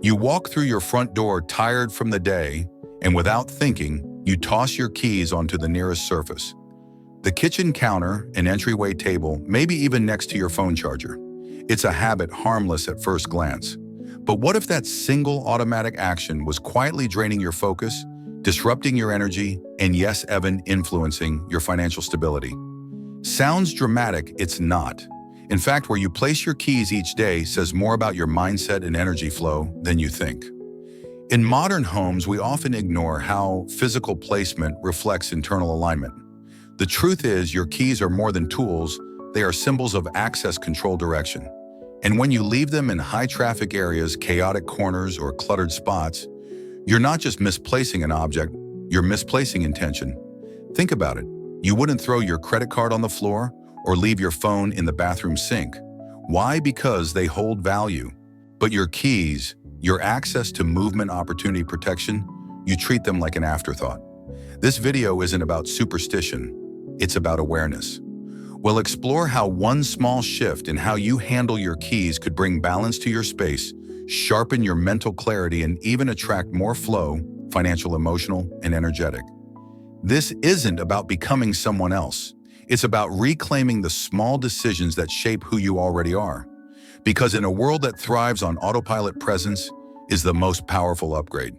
You walk through your front door tired from the day, and without thinking, you toss your keys onto the nearest surface. The kitchen counter, an entryway table, maybe even next to your phone charger. It's a habit harmless at first glance. But what if that single automatic action was quietly draining your focus, disrupting your energy, and yes, Evan, influencing your financial stability? Sounds dramatic, it's not. In fact, where you place your keys each day says more about your mindset and energy flow than you think. In modern homes, we often ignore how physical placement reflects internal alignment. The truth is, your keys are more than tools, they are symbols of access, control, direction. And when you leave them in high-traffic areas, chaotic corners, or cluttered spots, you're not just misplacing an object, you're misplacing intention. Think about it. You wouldn't throw your credit card on the floor or leave your phone in the bathroom sink. Why? Because they hold value. But your keys, your access to movement, opportunity, protection, you treat them like an afterthought. This video isn't about superstition, it's about awareness. We'll explore how one small shift in how you handle your keys could bring balance to your space, sharpen your mental clarity, and even attract more flow, financial, emotional, and energetic. This isn't about becoming someone else. It's about reclaiming the small decisions that shape who you already are. Because in a world that thrives on autopilot, presence is the most powerful upgrade.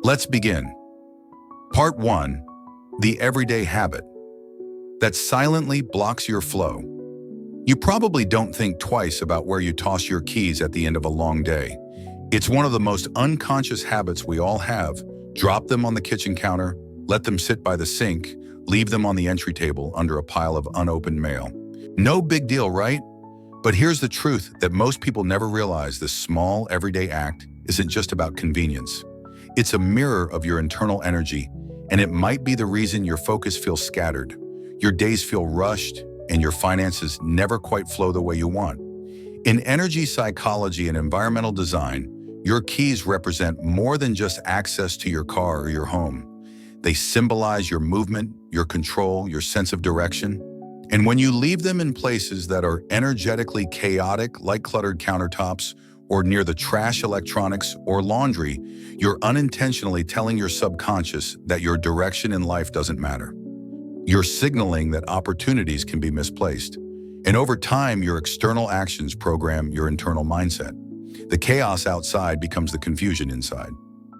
Let's begin. Part 1. The everyday habit that silently blocks your flow. You probably don't think twice about where you toss your keys at the end of a long day. It's one of the most unconscious habits we all have. Drop them on the kitchen counter, let them sit by the sink, leave them on the entry table under a pile of unopened mail. No big deal, right? But here's the truth that most people never realize: this small, everyday act isn't just about convenience. It's a mirror of your internal energy, and it might be the reason your focus feels scattered, your days feel rushed, and your finances never quite flow the way you want. In energy psychology and environmental design, your keys represent more than just access to your car or your home. They symbolize your movement, your control, your sense of direction. And when you leave them in places that are energetically chaotic, like cluttered countertops, or near the trash, electronics, or laundry, you're unintentionally telling your subconscious that your direction in life doesn't matter. You're signaling that opportunities can be misplaced. And over time, your external actions program your internal mindset. The chaos outside becomes the confusion inside.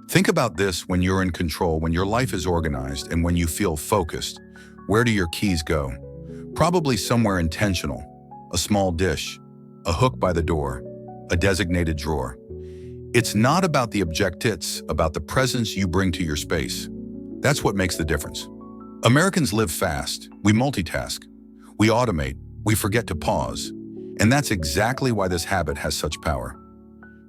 Think about this: when you're in control, when your life is organized, and when you feel focused, where do your keys go? Probably somewhere intentional. A small dish, a hook by the door, a designated drawer. It's not about the object, it's about the presence you bring to your space. That's what makes the difference. Americans live fast, we multitask, we automate, we forget to pause. And that's exactly why this habit has such power.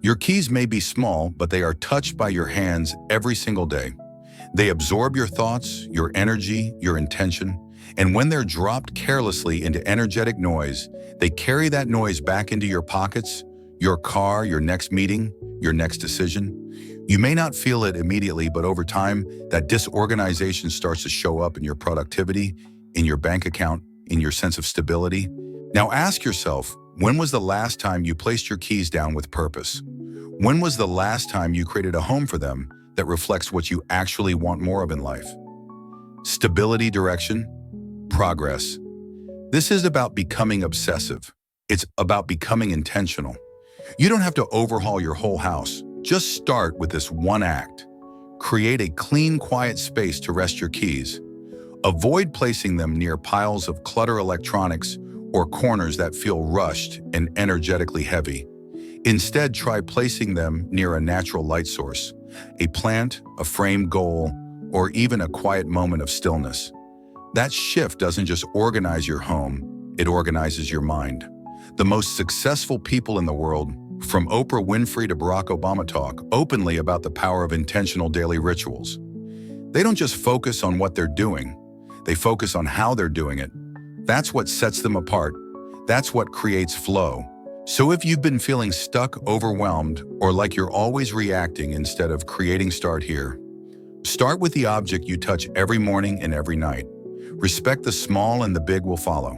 Your keys may be small, but they are touched by your hands every single day. They absorb your thoughts, your energy, your intention, and when they're dropped carelessly into energetic noise, they carry that noise back into your pockets, your car, your next meeting, your next decision. You may not feel it immediately, but over time, that disorganization starts to show up in your productivity, in your bank account, in your sense of stability. Now ask yourself, when was the last time you placed your keys down with purpose? When was the last time you created a home for them that reflects what you actually want more of in life? Stability, direction, progress. This is about becoming obsessive. It's about becoming intentional. You don't have to overhaul your whole house. Just start with this one act. Create a clean, quiet space to rest your keys. Avoid placing them near piles of clutter, electronics, or corners that feel rushed and energetically heavy. Instead, try placing them near a natural light source, a plant, a framed goal, or even a quiet moment of stillness. That shift doesn't just organize your home, it organizes your mind. The most successful people in the world, from Oprah Winfrey to Barack Obama, talk openly about the power of intentional daily rituals. They don't just focus on what they're doing, they focus on how they're doing it. That's what sets them apart. That's what creates flow. So if you've been feeling stuck, overwhelmed, or like you're always reacting instead of creating, start here. Start with the object you touch every morning and every night. Respect the small and the big will follow.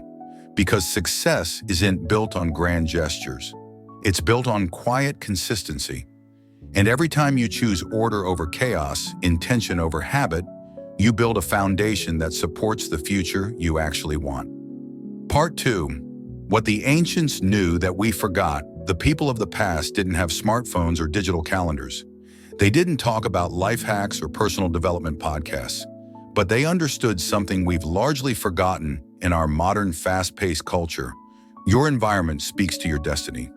Because success isn't built on grand gestures. It's built on quiet consistency. And every time you choose order over chaos, intention over habit, you build a foundation that supports the future you actually want. Part 2. What the ancients knew that we forgot. The people of the past didn't have smartphones or digital calendars. They didn't talk about life hacks or personal development podcasts, but they understood something we've largely forgotten in our modern fast-paced culture. Your environment speaks to your destiny.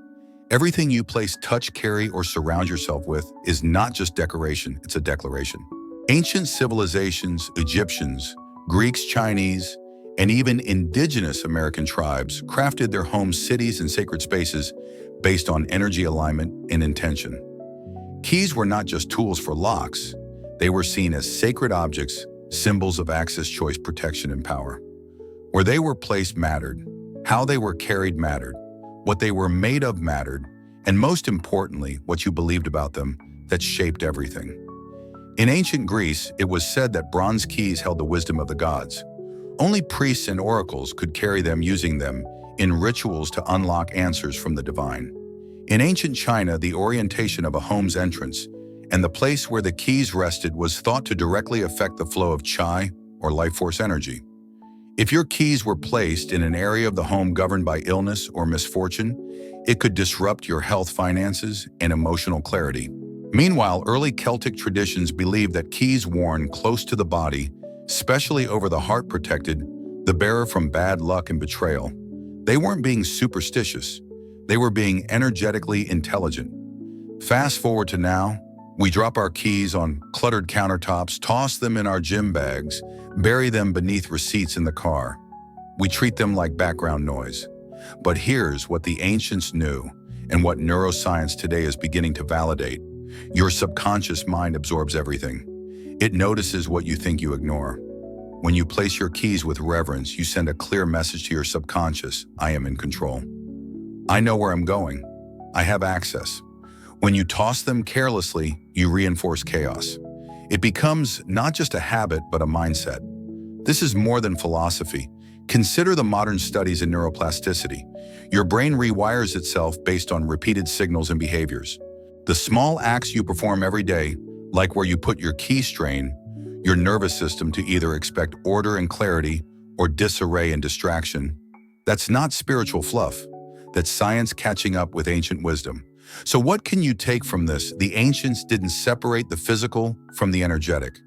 Everything you place, touch, carry, or surround yourself with is not just decoration, it's a declaration. Ancient civilizations, Egyptians, Greeks, Chinese, and even indigenous American tribes crafted their homes, cities, and sacred spaces based on energy alignment and intention. Keys were not just tools for locks. They were seen as sacred objects, symbols of access, choice, protection, and power. Where they were placed mattered. How they were carried mattered. What they were made of mattered. And most importantly, what you believed about them that shaped everything. In ancient Greece, it was said that bronze keys held the wisdom of the gods. Only priests and oracles could carry them, using them in rituals to unlock answers from the divine. In ancient China, the orientation of a home's entrance and the place where the keys rested was thought to directly affect the flow of chi, or life force energy. If your keys were placed in an area of the home governed by illness or misfortune, it could disrupt your health, finances, and emotional clarity. Meanwhile, early Celtic traditions believed that keys worn close to the body, especially over the heart, protected the bearer from bad luck and betrayal. They weren't being superstitious. They were being energetically intelligent. Fast forward to now, we drop our keys on cluttered countertops, toss them in our gym bags, bury them beneath receipts in the car. We treat them like background noise. But here's what the ancients knew, and what neuroscience today is beginning to validate. Your subconscious mind absorbs everything. It notices what you think you ignore. When you place your keys with reverence, you send a clear message to your subconscious: I am in control. I know where I'm going. I have access. When you toss them carelessly, you reinforce chaos. It becomes not just a habit, but a mindset. This is more than philosophy. Consider the modern studies in neuroplasticity. Your brain rewires itself based on repeated signals and behaviors. The small acts you perform every day, like where you put your key, strain your nervous system to either expect order and clarity or disarray and distraction. That's not spiritual fluff. That's science catching up with ancient wisdom. So what can you take from this? The ancients didn't separate the physical from the energetic.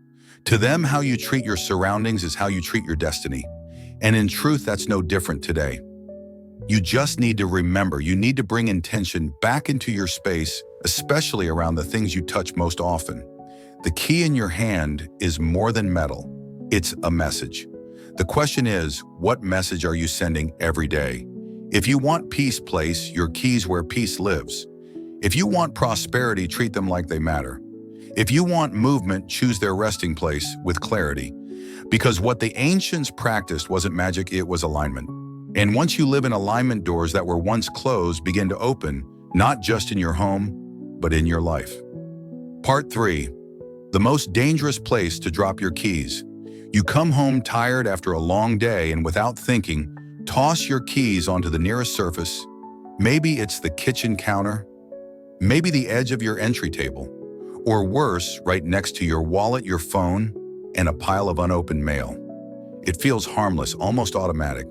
To them, how you treat your surroundings is how you treat your destiny. And in truth, that's no different today. You just need to remember, you need to bring intention back into your space, especially around the things you touch most often. The key in your hand is more than metal. It's a message. The question is, what message are you sending every day? If you want peace, place your keys where peace lives. If you want prosperity, treat them like they matter. If you want movement, choose their resting place with clarity. Because what the ancients practiced wasn't magic, it was alignment. And once you live in alignment, doors that were once closed begin to open, not just in your home, but in your life. Part 3. The most dangerous place to drop your keys. You come home tired after a long day and without thinking, toss your keys onto the nearest surface. Maybe it's the kitchen counter, maybe the edge of your entry table, or worse, right next to your wallet, your phone, and a pile of unopened mail. It feels harmless, almost automatic.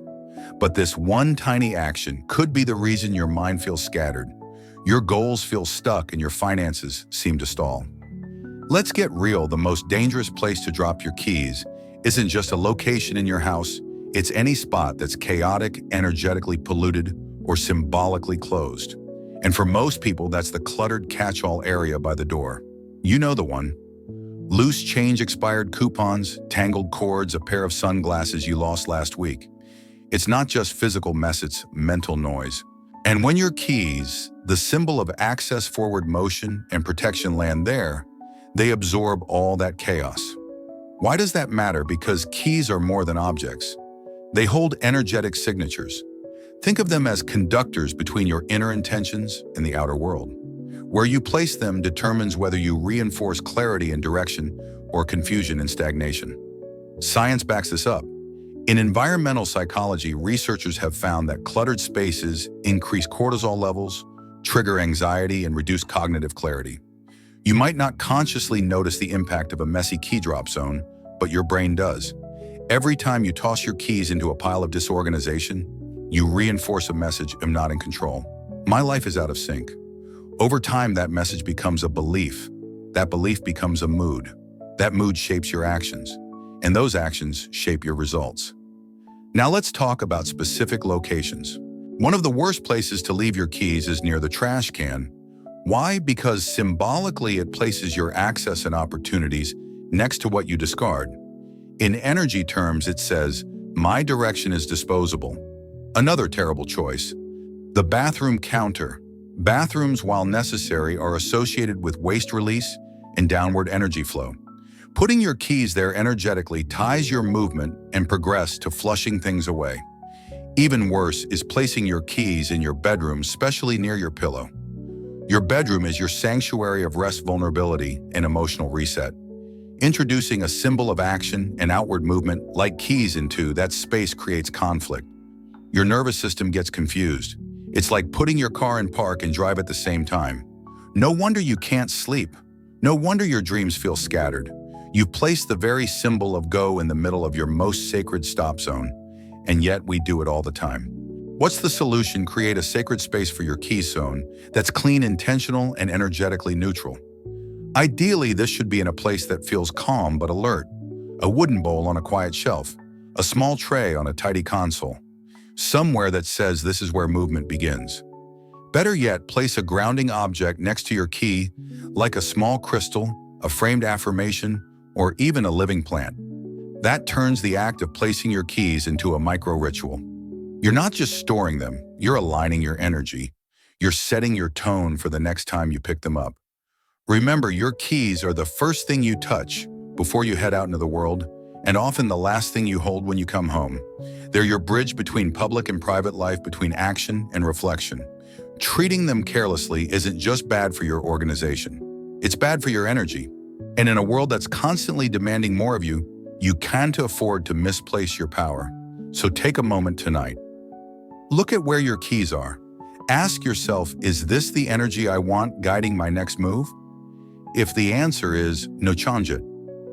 But this one tiny action could be the reason your mind feels scattered, your goals feel stuck, and your finances seem to stall. Let's get real. The most dangerous place to drop your keys isn't just a location in your house. It's any spot that's chaotic, energetically polluted, or symbolically closed. And for most people, that's the cluttered catch-all area by the door. You know the one. Loose change, expired coupons, tangled cords, a pair of sunglasses you lost last week. It's not just physical mess, it's mental noise. And when your keys, the symbol of access, forward motion, and protection, land there, they absorb all that chaos. Why does that matter? Because keys are more than objects. They hold energetic signatures. Think of them as conductors between your inner intentions and the outer world. Where you place them determines whether you reinforce clarity and direction or confusion and stagnation. Science backs this up. In environmental psychology, researchers have found that cluttered spaces increase cortisol levels, trigger anxiety, and reduce cognitive clarity. You might not consciously notice the impact of a messy key drop zone, but your brain does. Every time you toss your keys into a pile of disorganization, you reinforce a message: I'm not in control. My life is out of sync. Over time, that message becomes a belief. That belief becomes a mood. That mood shapes your actions, and those actions shape your results. Now let's talk about specific locations. One of the worst places to leave your keys is near the trash can. Why? Because symbolically it places your access and opportunities next to what you discard. In energy terms, it says, my direction is disposable. Another terrible choice. The bathroom counter. Bathrooms, while necessary, are associated with waste release and downward energy flow. Putting your keys there energetically ties your movement and progress to flushing things away. Even worse is placing your keys in your bedroom, especially near your pillow. Your bedroom is your sanctuary of rest, vulnerability, and emotional reset. Introducing a symbol of action and outward movement like keys into that space creates conflict. Your nervous system gets confused. It's like putting your car in park and drive at the same time. No wonder you can't sleep. No wonder your dreams feel scattered. You've placed the very symbol of go in the middle of your most sacred stop zone, and yet we do it all the time. What's the solution? Create a sacred space for your key zone that's clean, intentional, and energetically neutral. Ideally, this should be in a place that feels calm but alert. A wooden bowl on a quiet shelf, a small tray on a tidy console. Somewhere that says this is where movement begins. Better yet, place a grounding object next to your key, like a small crystal, a framed affirmation, or even a living plant. That turns the act of placing your keys into a micro-ritual. You're not just storing them, you're aligning your energy. You're setting your tone for the next time you pick them up. Remember, your keys are the first thing you touch before you head out into the world, and often the last thing you hold when you come home. They're your bridge between public and private life, between action and reflection. Treating them carelessly isn't just bad for your organization. It's bad for your energy. And in a world that's constantly demanding more of you, you can't afford to misplace your power. So take a moment tonight. Look at where your keys are. Ask yourself, is this the energy I want guiding my next move? If the answer is no, change it.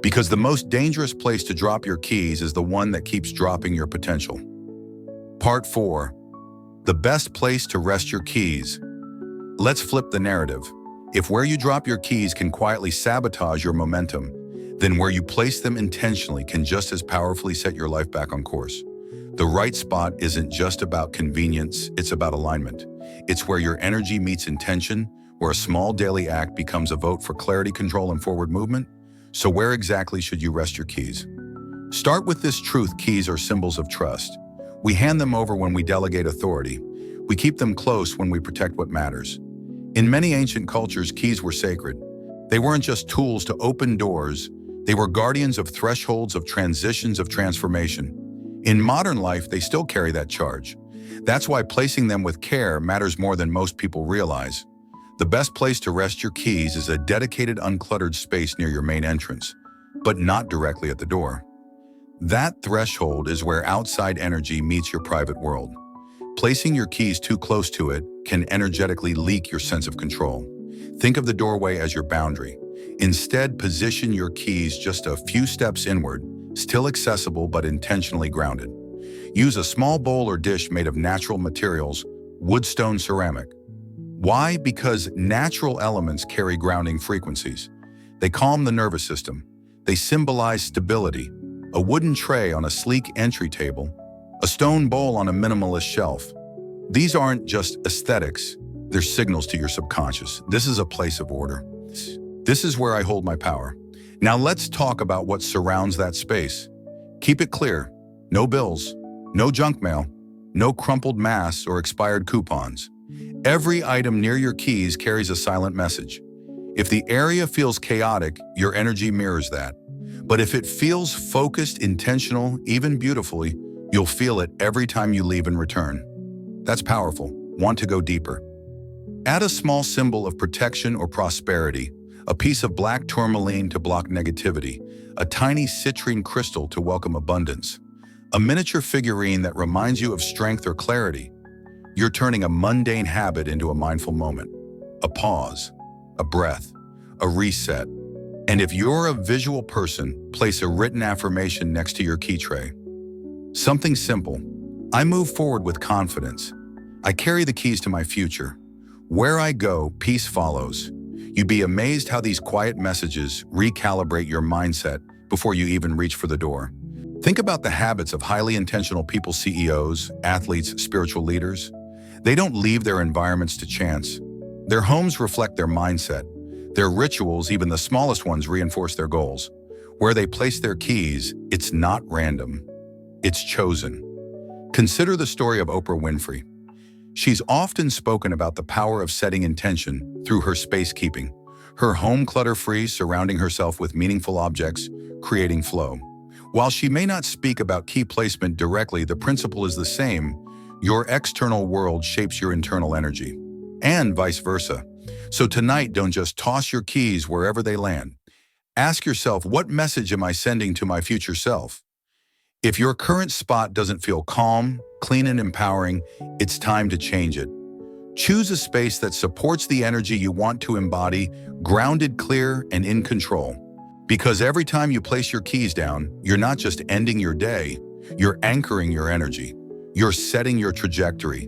Because the most dangerous place to drop your keys is the one that keeps dropping your potential. Part 4. The best place to rest your keys. Let's flip the narrative. If where you drop your keys can quietly sabotage your momentum, then where you place them intentionally can just as powerfully set your life back on course. The right spot isn't just about convenience, it's about alignment. It's where your energy meets intention, where a small daily act becomes a vote for clarity, control, and forward movement. So where exactly should you rest your keys? Start with this truth: keys are symbols of trust. We hand them over when we delegate authority. We keep them close when we protect what matters. In many ancient cultures, keys were sacred. They weren't just tools to open doors. They were guardians of thresholds, of transitions, of transformation. In modern life, they still carry that charge. That's why placing them with care matters more than most people realize. The best place to rest your keys is a dedicated, uncluttered space near your main entrance, but not directly at the door. That threshold is where outside energy meets your private world. Placing your keys too close to it can energetically leak your sense of control. Think of the doorway as your boundary. Instead, position your keys just a few steps inward, still accessible but intentionally grounded. Use a small bowl or dish made of natural materials, wood, stone, ceramic. Why? Because natural elements carry grounding frequencies. They calm the nervous system. They symbolize stability. A wooden tray on a sleek entry table, a stone bowl on a minimalist shelf. These aren't just aesthetics, they're signals to your subconscious. This is a place of order. This is where I hold my power. Now let's talk about what surrounds that space. Keep it clear. No bills, no junk mail, no crumpled masks or expired coupons. Every item near your keys carries a silent message. If the area feels chaotic, your energy mirrors that. But if it feels focused, intentional, even beautifully, you'll feel it every time you leave and return. That's powerful. Want to go deeper? Add a small symbol of protection or prosperity, a piece of black tourmaline to block negativity, a tiny citrine crystal to welcome abundance, a miniature figurine that reminds you of strength or clarity. You're turning a mundane habit into a mindful moment. A pause, a breath, a reset. And if you're a visual person, place a written affirmation next to your key tray. Something simple. I move forward with confidence. I carry the keys to my future. Where I go, peace follows. You'd be amazed how these quiet messages recalibrate your mindset before you even reach for the door. Think about the habits of highly intentional people, CEOs, athletes, spiritual leaders. They don't leave their environments to chance. Their homes reflect their mindset. Their rituals, even the smallest ones, reinforce their goals. Where they place their keys, it's not random. It's chosen. Consider the story of Oprah Winfrey. She's often spoken about the power of setting intention through her space keeping. Her home clutter-free, surrounding herself with meaningful objects, creating flow. While she may not speak about key placement directly, the principle is the same. Your external world shapes your internal energy, and vice versa. So tonight, don't just toss your keys wherever they land. Ask yourself, what message am I sending to my future self? If your current spot doesn't feel calm, clean, and empowering, it's time to change it. Choose a space that supports the energy you want to embody, grounded, clear, and in control. Because every time you place your keys down, you're not just ending your day, you're anchoring your energy. You're setting your trajectory.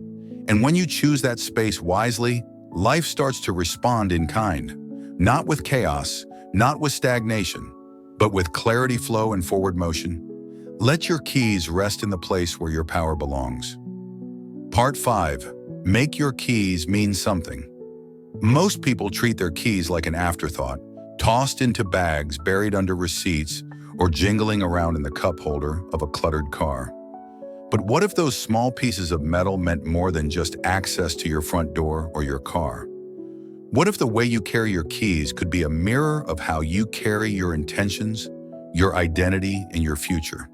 And when you choose that space wisely, life starts to respond in kind. Not with chaos, not with stagnation, but with clarity, flow, and forward motion. Let your keys rest in the place where your power belongs. Part 5. Make your keys mean something. Most people treat their keys like an afterthought, tossed into bags, buried under receipts, or jingling around in the cup holder of a cluttered car. But what if those small pieces of metal meant more than just access to your front door or your car? What if the way you carry your keys could be a mirror of how you carry your intentions, your identity, and your future?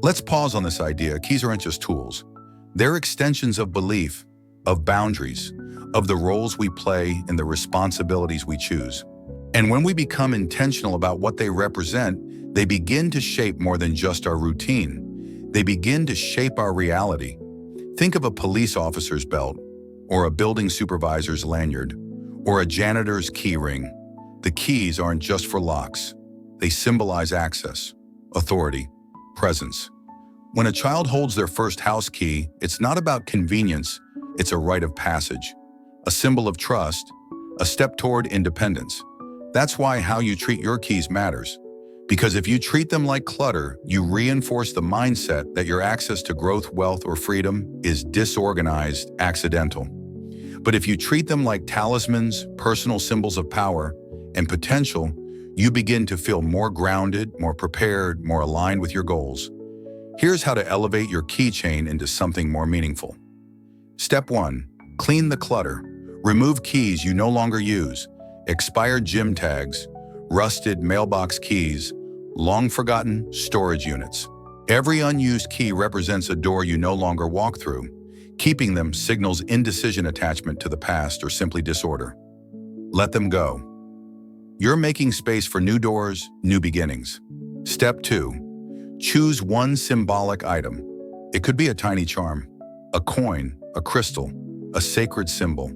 Let's pause on this idea. Keys aren't just tools. They're extensions of belief, of boundaries, of the roles we play and the responsibilities we choose. And when we become intentional about what they represent, they begin to shape more than just our routine. They begin to shape our reality. Think of a police officer's belt, or a building supervisor's lanyard, or a janitor's key ring. The keys aren't just for locks. They symbolize access, authority, presence. When a child holds their first house key, it's not about convenience, it's a rite of passage, a symbol of trust, a step toward independence. That's why how you treat your keys matters. Because if you treat them like clutter, you reinforce the mindset that your access to growth, wealth, or freedom is disorganized, accidental. But if you treat them like talismans, personal symbols of power and potential, you begin to feel more grounded, more prepared, more aligned with your goals. Here's how to elevate your keychain into something more meaningful. Step 1. Clean the clutter. Remove keys you no longer use, expired gym tags, rusted mailbox keys, long-forgotten storage units. Every unused key represents a door you no longer walk through. Keeping them signals indecision, attachment to the past, or simply disorder. Let them go. You're making space for new doors, new beginnings. Step 2. Choose one symbolic item. It could be a tiny charm, a coin, a crystal, a sacred symbol.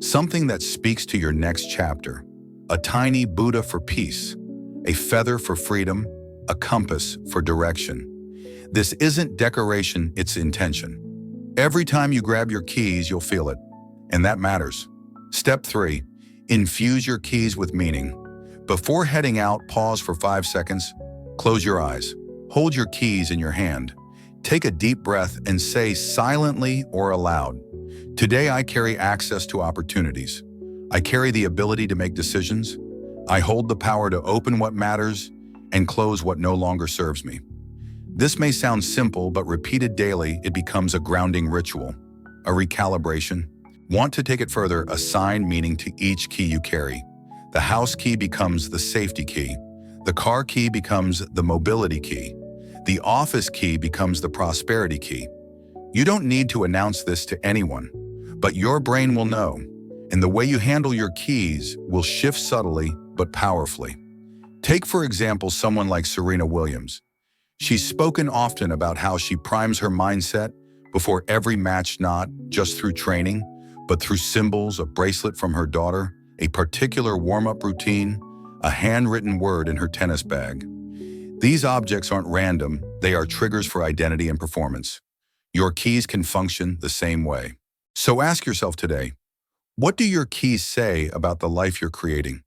Something that speaks to your next chapter. A tiny Buddha for peace, a feather for freedom, a compass for direction. This isn't decoration, it's intention. Every time you grab your keys, you'll feel it, and that matters. Step 3. Infuse your keys with meaning. Before heading out, pause for 5 seconds. Close your eyes. Hold your keys in your hand. Take a deep breath and say silently or aloud, "Today I carry access to opportunities. I carry the ability to make decisions. I hold the power to open what matters and close what no longer serves me." This may sound simple, but repeated daily, it becomes a grounding ritual, a recalibration. Want to take it further? Assign meaning to each key you carry. The house key becomes the safety key. The car key becomes the mobility key. The office key becomes the prosperity key. You don't need to announce this to anyone, but your brain will know. And the way you handle your keys will shift subtly but powerfully. Take, for example, someone like Serena Williams. She's spoken often about how she primes her mindset before every match, not just through training, but through symbols, a bracelet from her daughter, a particular warm-up routine, a handwritten word in her tennis bag. These objects aren't random, they are triggers for identity and performance. Your keys can function the same way. So ask yourself today, what do your keys say about the life you're creating?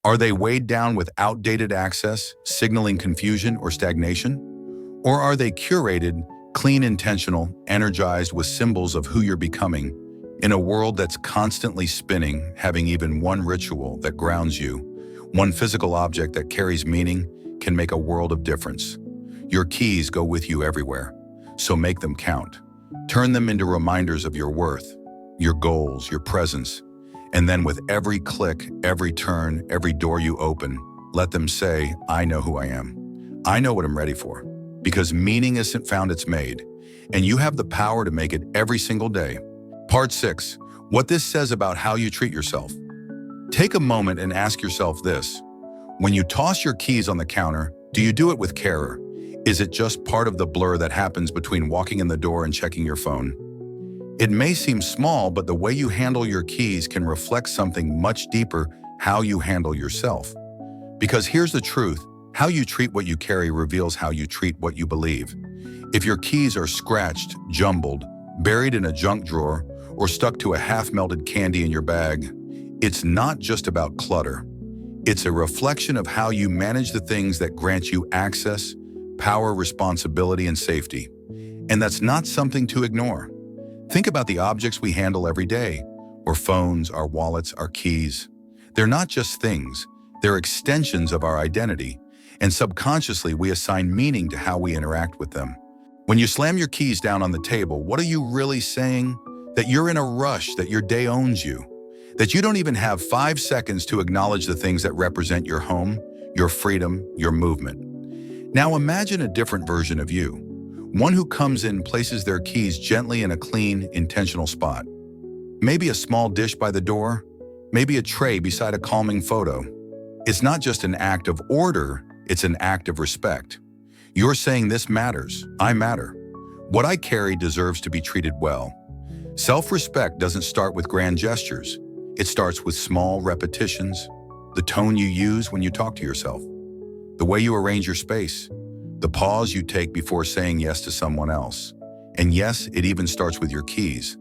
Are they weighed down with outdated access, signaling confusion or stagnation? Or are they curated, clean, intentional, energized with symbols of who you're becoming in a world that's constantly spinning, having even one ritual that grounds you, one physical object that carries meaning can make a world of difference. Your keys go with you everywhere, so make them count. Turn them into reminders of your worth, your goals, your presence, and then with every click, every turn, every door you open, let them say, I know who I am. I know what I'm ready for. Because meaning isn't found, it's made. And you have the power to make it every single day. Part 6. What this says about how you treat yourself. Take a moment and ask yourself this. When you toss your keys on the counter, do you do it with care? Is it just part of the blur that happens between walking in the door and checking your phone? It may seem small, but the way you handle your keys can reflect something much deeper, how you handle yourself. Because here's the truth, how you treat what you carry reveals how you treat what you believe. If your keys are scratched, jumbled, buried in a junk drawer, or stuck to a half-melted candy in your bag, it's not just about clutter. It's a reflection of how you manage the things that grant you access, power, responsibility, and safety. And that's not something to ignore. Think about the objects we handle every day, our phones, our wallets, our keys. They're not just things, they're extensions of our identity, and subconsciously we assign meaning to how we interact with them. When you slam your keys down on the table, what are you really saying? That you're in a rush, that your day owns you, that you don't even have 5 seconds to acknowledge the things that represent your home, your freedom, your movement. Now imagine a different version of you. One who comes in, places their keys gently in a clean, intentional spot. Maybe a small dish by the door, maybe a tray beside a calming photo. It's not just an act of order, it's an act of respect. You're saying this matters, I matter. What I carry deserves to be treated well. Self-respect doesn't start with grand gestures. It starts with small repetitions, the tone you use when you talk to yourself, the way you arrange your space, the pause you take before saying yes to someone else. And yes, it even starts with your keys.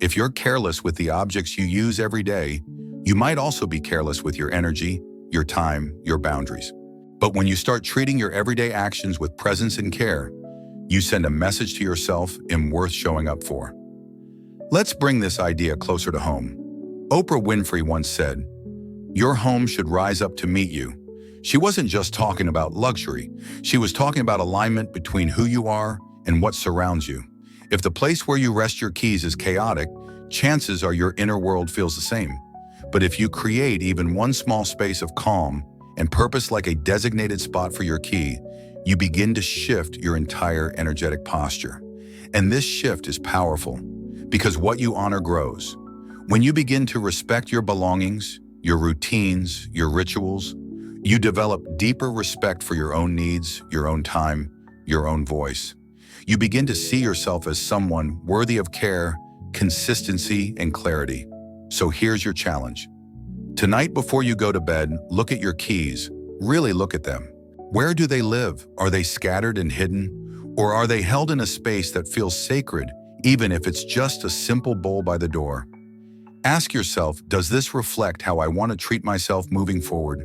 If you're careless with the objects you use every day, you might also be careless with your energy, your time, your boundaries. But when you start treating your everyday actions with presence and care, you send a message to yourself and worth showing up for. Let's bring this idea closer to home. Oprah Winfrey once said, "Your home should rise up to meet you." She wasn't just talking about luxury. She was talking about alignment between who you are and what surrounds you. If the place where you rest your keys is chaotic, chances are your inner world feels the same. But if you create even one small space of calm and purpose like a designated spot for your key, you begin to shift your entire energetic posture. And this shift is powerful because what you honor grows. When you begin to respect your belongings, your routines, your rituals, you develop deeper respect for your own needs, your own time, your own voice. You begin to see yourself as someone worthy of care, consistency, and clarity. So here's your challenge. Tonight before you go to bed, look at your keys. Really look at them. Where do they live? Are they scattered and hidden? Or are they held in a space that feels sacred, even if it's just a simple bowl by the door? Ask yourself, does this reflect how I want to treat myself moving forward?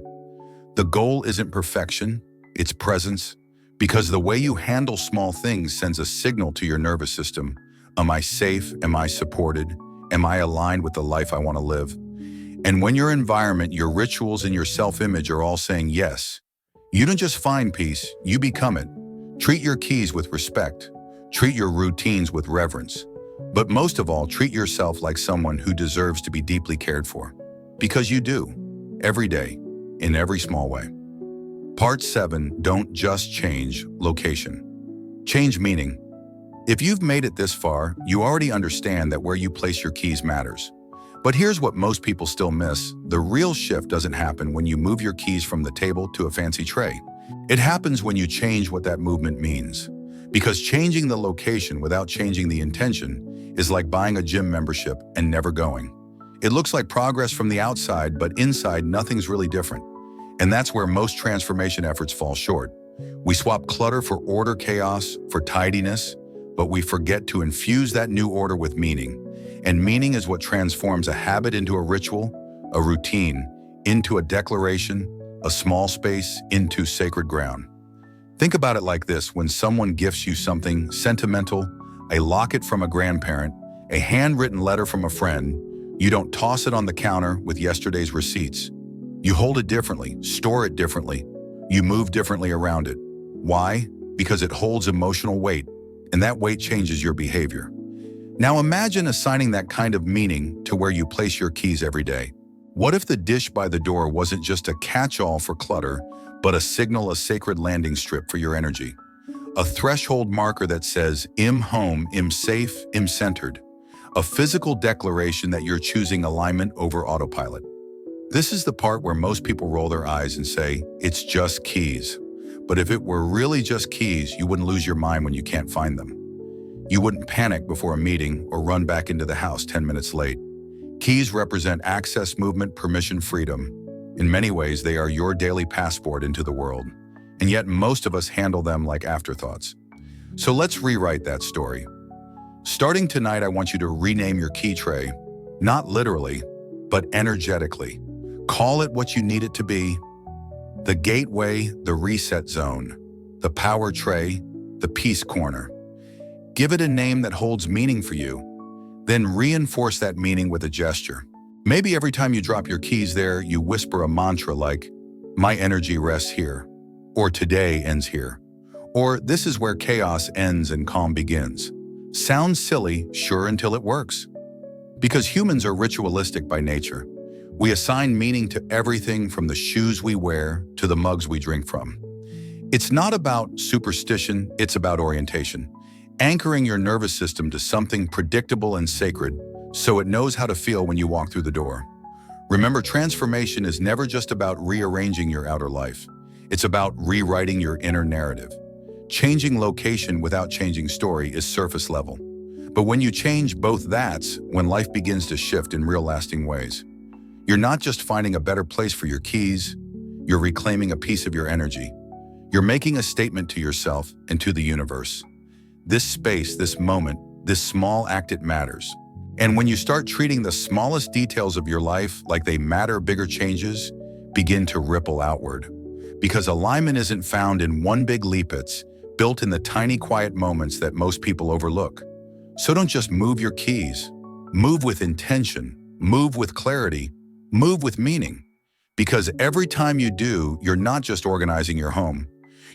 The goal isn't perfection, it's presence, because the way you handle small things sends a signal to your nervous system. Am I safe? Am I supported? Am I aligned with the life I want to live? And when your environment, your rituals, and your self-image are all saying yes, you don't just find peace, you become it. Treat your keys with respect. Treat your routines with reverence. But most of all, treat yourself like someone who deserves to be deeply cared for. Because you do, every day, in every small way. Part 7, don't just change location. Change meaning. If you've made it this far, you already understand that where you place your keys matters. But here's what most people still miss. The real shift doesn't happen when you move your keys from the table to a fancy tray. It happens when you change what that movement means. Because changing the location without changing the intention is like buying a gym membership and never going. It looks like progress from the outside, but inside nothing's really different. And that's where most transformation efforts fall short. We swap clutter for order, chaos for tidiness, but we forget to infuse that new order with meaning. And meaning is what transforms a habit into a ritual, a routine, into a declaration, a small space into sacred ground. Think about it like this: when someone gifts you something sentimental, a locket from a grandparent, a handwritten letter from a friend, you don't toss it on the counter with yesterday's receipts. You hold it differently, store it differently, you move differently around it. Why? Because it holds emotional weight, and that weight changes your behavior. Now imagine assigning that kind of meaning to where you place your keys every day. What if the dish by the door wasn't just a catch-all for clutter, but a signal, a sacred landing strip for your energy? A threshold marker that says, I'm home, I'm safe, I'm centered. A physical declaration that you're choosing alignment over autopilot. This is the part where most people roll their eyes and say, it's just keys. But if it were really just keys, you wouldn't lose your mind when you can't find them. You wouldn't panic before a meeting or run back into the house 10 minutes late. Keys represent access, movement, permission, freedom. In many ways, they are your daily passport into the world. And yet most of us handle them like afterthoughts. So let's rewrite that story. Starting tonight, I want you to rename your key tray, not literally, but energetically. Call it what you need it to be: the gateway, the reset zone, the power tray, the peace corner. Give it a name that holds meaning for you. Then reinforce that meaning with a gesture. Maybe every time you drop your keys there, you whisper a mantra like, my energy rests here, or today ends here, or this is where chaos ends and calm begins. Sounds silly, sure, until it works. Because humans are ritualistic by nature. We assign meaning to everything from the shoes we wear to the mugs we drink from. It's not about superstition, it's about orientation. Anchoring your nervous system to something predictable and sacred so it knows how to feel when you walk through the door. Remember, transformation is never just about rearranging your outer life. It's about rewriting your inner narrative. Changing location without changing story is surface level. But when you change both, that's when life begins to shift in real lasting ways. You're not just finding a better place for your keys, you're reclaiming a piece of your energy. You're making a statement to yourself and to the universe. This space, this moment, this small act, it matters. And when you start treating the smallest details of your life like they matter, bigger changes begin to ripple outward. Because alignment isn't found in one big leap, it's built in the tiny, quiet moments that most people overlook. So don't just move your keys. Move with intention, move with clarity, move with meaning. Because every time you do, you're not just organizing your home,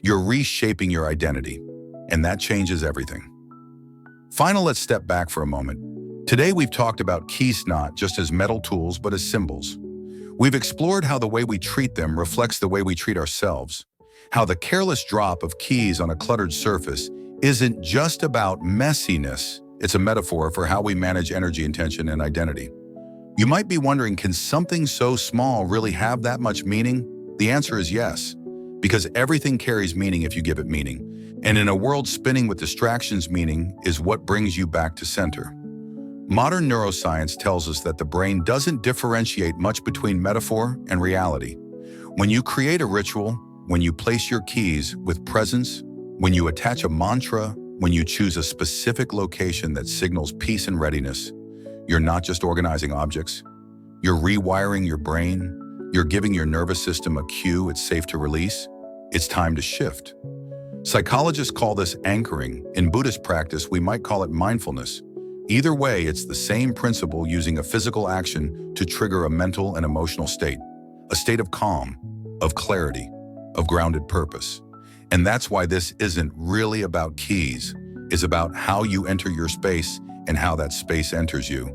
you're reshaping your identity. And that changes everything. Finally, let's step back for a moment. Today, we've talked about keys not just as metal tools, but as symbols. We've explored how the way we treat them reflects the way we treat ourselves. How the careless drop of keys on a cluttered surface isn't just about messiness, it's a metaphor for how we manage energy, intention, and identity. You might be wondering, can something so small really have that much meaning? The answer is yes, because everything carries meaning if you give it meaning. And in a world spinning with distractions, meaning is what brings you back to center. Modern neuroscience tells us that the brain doesn't differentiate much between metaphor and reality. When you create a ritual, when you place your keys with presence, when you attach a mantra, when you choose a specific location that signals peace and readiness, you're not just organizing objects, you're rewiring your brain, you're giving your nervous system a cue it's safe to release, it's time to shift. Psychologists call this anchoring. In Buddhist practice, we might call it mindfulness. Either way, it's the same principle, using a physical action to trigger a mental and emotional state, a state of calm, of clarity, of grounded purpose. And that's why this isn't really about keys. It's about how you enter your space and how that space enters you.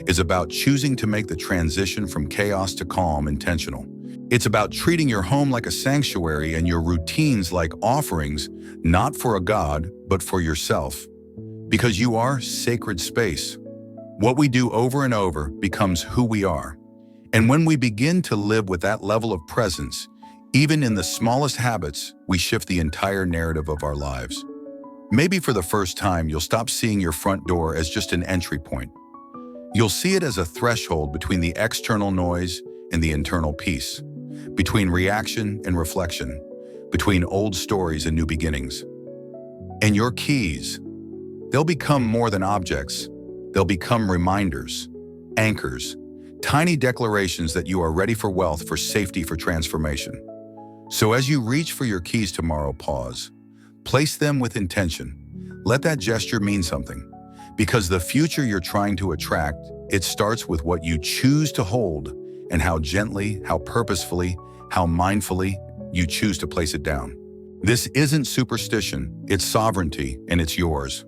It's about choosing to make the transition from chaos to calm intentional. It's about treating your home like a sanctuary and your routines like offerings, not for a god, but for yourself. Because you are sacred space. What we do over and over becomes who we are. And when we begin to live with that level of presence, even in the smallest habits, we shift the entire narrative of our lives. Maybe for the first time, you'll stop seeing your front door as just an entry point. You'll see it as a threshold between the external noise and the internal peace, between reaction and reflection, between old stories and new beginnings. And your keys, they'll become more than objects. They'll become reminders, anchors, tiny declarations that you are ready for wealth, for safety, for transformation. So as you reach for your keys tomorrow, pause. Place them with intention. Let that gesture mean something. Because the future you're trying to attract, it starts with what you choose to hold and how gently, how purposefully, how mindfully you choose to place it down. This isn't superstition, it's sovereignty, and it's yours.